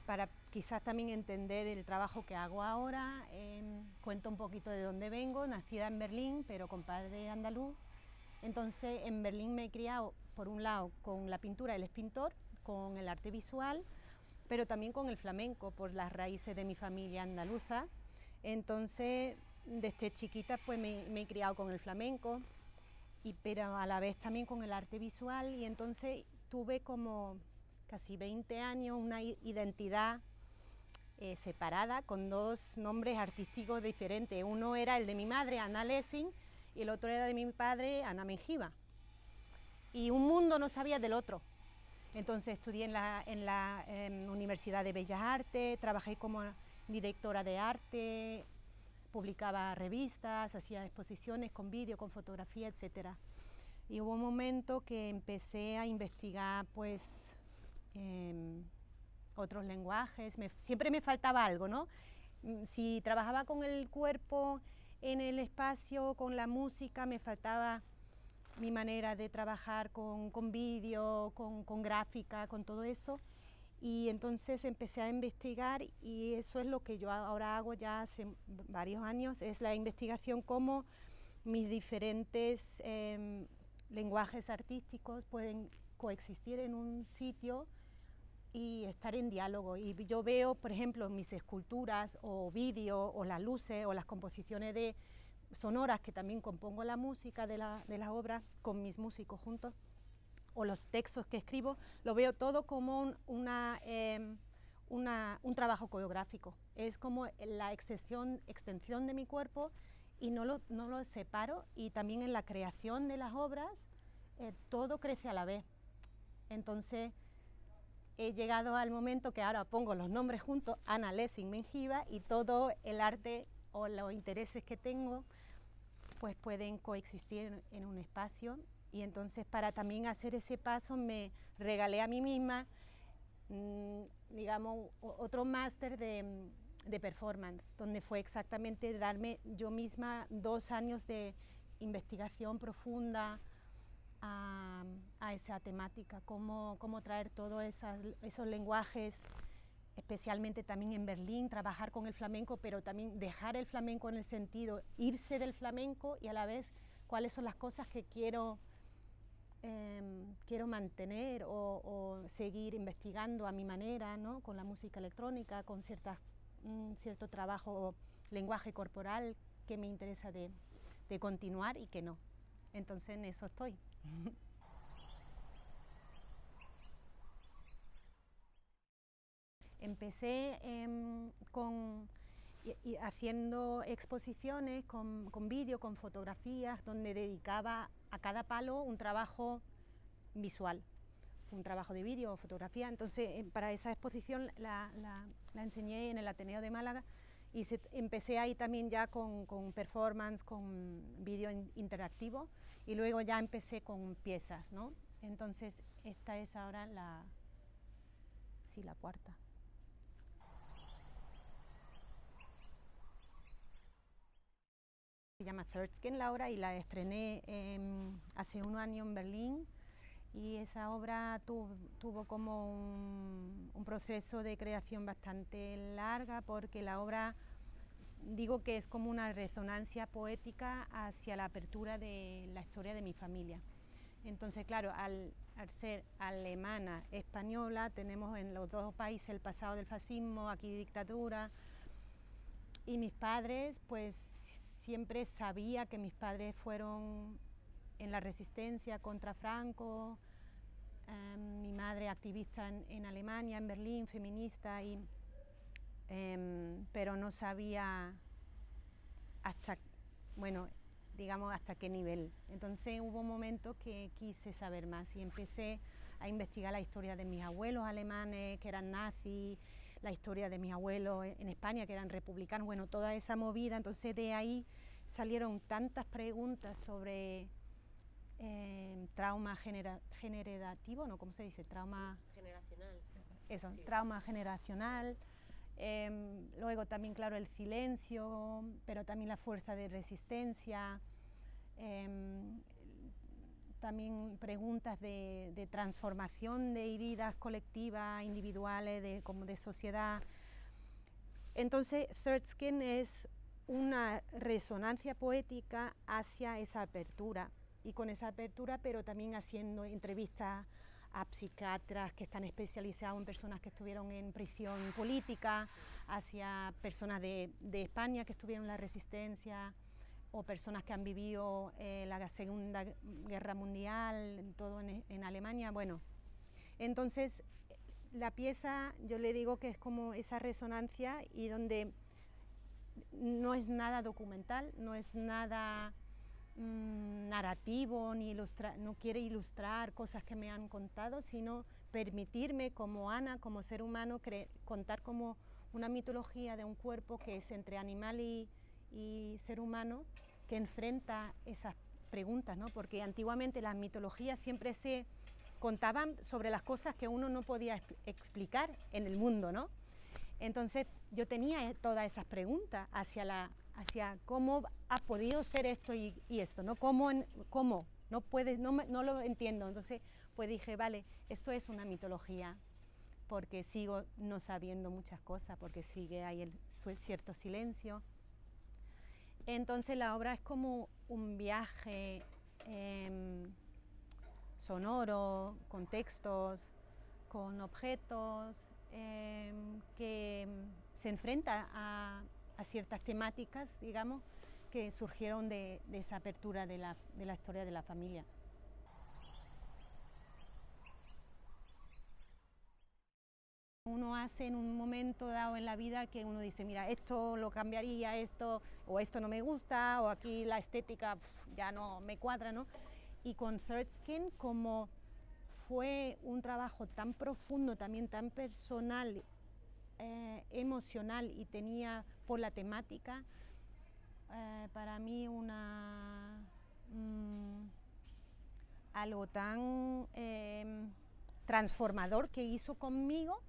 para quizás también entender el trabajo que hago ahora, cuento un poquito de dónde vengo. Nacida en Berlín, pero con padre andaluz. Entonces en Berlín me he criado, por un lado, con la pintura, él es pintor, con el arte visual, pero también con el flamenco, por las raíces de mi familia andaluza. Entonces, desde chiquita pues me he criado con el flamenco, pero a la vez también con el arte visual, y entonces tuve como casi 20 años una identidad separada, con dos nombres artísticos diferentes. Uno era el de mi madre, Ana Lessing, y el otro era de mi padre, Ana Mengiba. Y un mundo no sabía del otro. Entonces estudié en la Universidad de Bellas Artes, trabajé como directora de arte, publicaba revistas, hacía exposiciones con vídeo, con fotografía, etc. Y hubo un momento que empecé a investigar pues otros lenguajes. Siempre me faltaba algo, ¿no? Si trabajaba con el cuerpo en el espacio, con la música, me faltaba mi manera de trabajar con vídeo, con gráfica, con todo eso. Y entonces empecé a investigar, y eso es lo que yo ahora hago ya hace varios años, es la investigación cómo mis diferentes lenguajes artísticos pueden coexistir en un sitio y estar en diálogo. Y yo veo, por ejemplo, mis esculturas o vídeos o las luces o las composiciones sonoras, que también compongo la música de las obras con mis músicos juntos, o los textos que escribo, lo veo todo como un trabajo coreográfico. Es como la extensión de mi cuerpo, y no lo separo. Y también en la creación de las obras todo crece a la vez. Entonces he llegado al momento que ahora pongo los nombres juntos, Ana Lessing Mengiba, y todo el arte o los intereses que tengo pues pueden coexistir en un espacio. Y entonces, para también hacer ese paso, me regalé a mí misma, digamos, otro máster de performance, donde fue exactamente darme yo misma 2 años de investigación profunda a esa temática, cómo traer todos esos lenguajes, especialmente también en Berlín, trabajar con el flamenco, pero también dejar el flamenco en el sentido, irse del flamenco, y a la vez cuáles son las cosas que quiero mantener o seguir investigando a mi manera, ¿no? Con la música electrónica, con cierto trabajo, lenguaje corporal que me interesa de continuar y que no. Entonces en eso estoy. Empecé haciendo exposiciones con vídeo, con fotografías, donde dedicaba a cada palo un trabajo visual, un trabajo de vídeo o fotografía. Entonces para esa exposición la enseñé en el Ateneo de Málaga, y empecé ahí también ya con performance, con vídeo interactivo, y luego ya empecé con piezas, ¿no? Entonces esta es ahora la cuarta. Se llama Third Skin la obra, y la estrené hace 1 año en Berlín, y esa obra tuvo como un proceso de creación bastante larga, porque la obra, digo que es como una resonancia poética hacia la apertura de la historia de mi familia. Entonces, claro, al ser alemana, española, tenemos en los dos países el pasado del fascismo, aquí dictadura, y mis padres, pues siempre sabía que mis padres fueron en la resistencia contra Franco, mi madre activista en Alemania, en Berlín, feminista, pero no sabía hasta qué nivel. Entonces hubo momentos que quise saber más, y empecé a investigar la historia de mis abuelos alemanes, que eran nazis, la historia de mis abuelos en España, que eran republicanos, bueno, toda esa movida. Entonces de ahí salieron tantas preguntas sobre trauma generativo, ¿no? ¿Cómo se dice? Trauma generacional. Eso, Sí. Trauma generacional. Luego también, claro, el silencio, pero también la fuerza de resistencia, también preguntas de transformación de heridas colectivas, individuales, como de sociedad. Entonces, Third Skin es una resonancia poética hacia esa apertura, y con esa apertura, pero también haciendo entrevistas a psiquiatras que están especializados en personas que estuvieron en prisión política, hacia personas de España que estuvieron en la resistencia, o personas que han vivido la Segunda Guerra Mundial, todo en Alemania. Bueno, entonces la pieza, yo le digo que es como esa resonancia, y donde no es nada documental, no es nada narrativo, ni no quiere ilustrar cosas que me han contado, sino permitirme como Ana, como ser humano, contar como una mitología de un cuerpo que es entre animal y ser humano, que enfrenta esas preguntas, ¿no? Porque antiguamente las mitologías siempre se contaban sobre las cosas que uno no podía explicar en el mundo, ¿no? Entonces yo tenía todas esas preguntas hacia cómo ha podido ser esto y esto, ¿no? ¿Cómo? No lo entiendo. Entonces pues dije, vale, esto es una mitología, porque sigo no sabiendo muchas cosas, porque sigue ahí cierto silencio. Entonces la obra es como un viaje sonoro, con textos, con objetos, que se enfrenta a ciertas temáticas, digamos, que surgieron de esa apertura de la historia de la familia. Uno hace en un momento dado en la vida que uno dice, mira, esto lo cambiaría, esto, o esto no me gusta, o aquí la estética ya no me cuadra, ¿no? Y con Third Skin, como fue un trabajo tan profundo, también tan personal, emocional, y tenía por la temática, para mí algo tan transformador que hizo conmigo.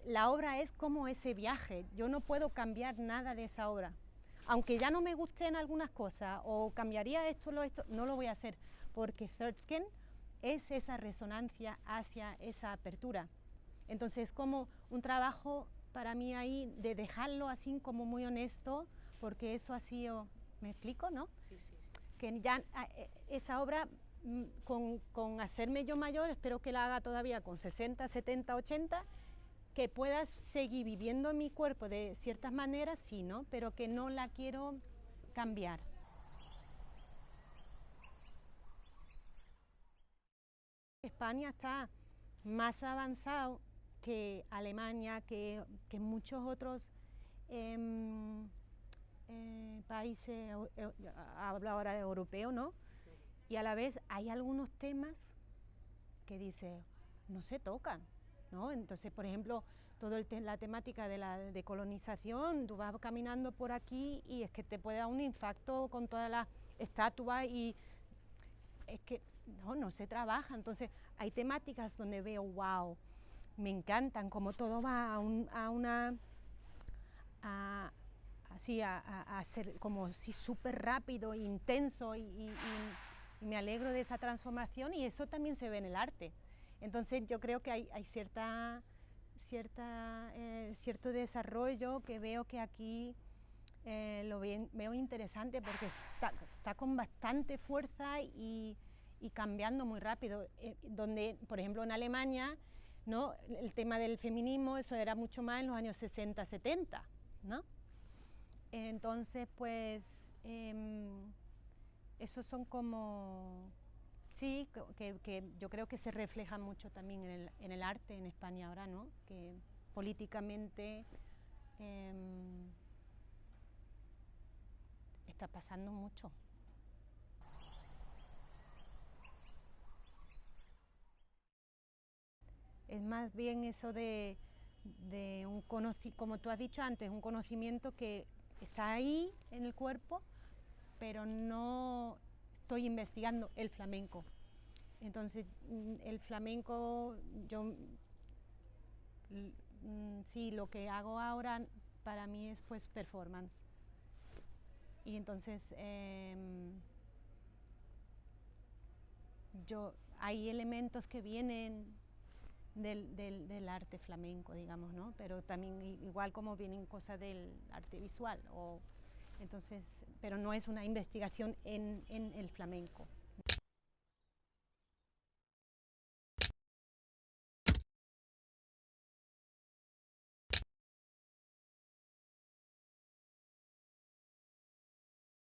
La obra es como ese viaje, yo no puedo cambiar nada de esa obra. Aunque ya no me gusten algunas cosas, o cambiaría esto, no lo voy a hacer, porque Third Skin es esa resonancia hacia esa apertura. Entonces es como un trabajo para mí ahí de dejarlo así como muy honesto, porque eso ha sido, ¿me explico, no? Sí, sí, sí. Que ya esa obra, con hacerme yo mayor, espero que la haga todavía con 60, 70, 80, que pueda seguir viviendo en mi cuerpo de ciertas maneras, sí, ¿no? Pero que no la quiero cambiar. España está más avanzado que Alemania, que muchos otros países, hablo ahora de europeo, ¿no? Y a la vez hay algunos temas que dice, no se tocan, ¿no? Entonces, por ejemplo, toda la temática de la decolonización, tú vas caminando por aquí y es que te puede dar un infarto con todas las estatuas, y es que no se trabaja. Entonces hay temáticas donde veo, wow, me encantan, como todo va a ser como si súper rápido, intenso, y me alegro de esa transformación, y eso también se ve en el arte. Entonces yo creo que hay cierto desarrollo que veo que aquí veo interesante, porque está con bastante fuerza y cambiando muy rápido. Donde, por ejemplo, en Alemania, ¿no?, el tema del feminismo, eso era mucho más en los años 60, 70, ¿no? Entonces, pues, esos son como, sí, que yo creo que se reflejan mucho también en el arte en España ahora, ¿no? Que políticamente está pasando mucho. Es más bien eso de como tú has dicho antes, un conocimiento que está ahí en el cuerpo, pero no estoy investigando el flamenco. Entonces, el flamenco, sí, lo que hago ahora para mí es pues performance. Y entonces hay elementos que vienen del arte flamenco, digamos, ¿no? Pero también igual como vienen cosas del arte visual, entonces, pero no es una investigación en el flamenco.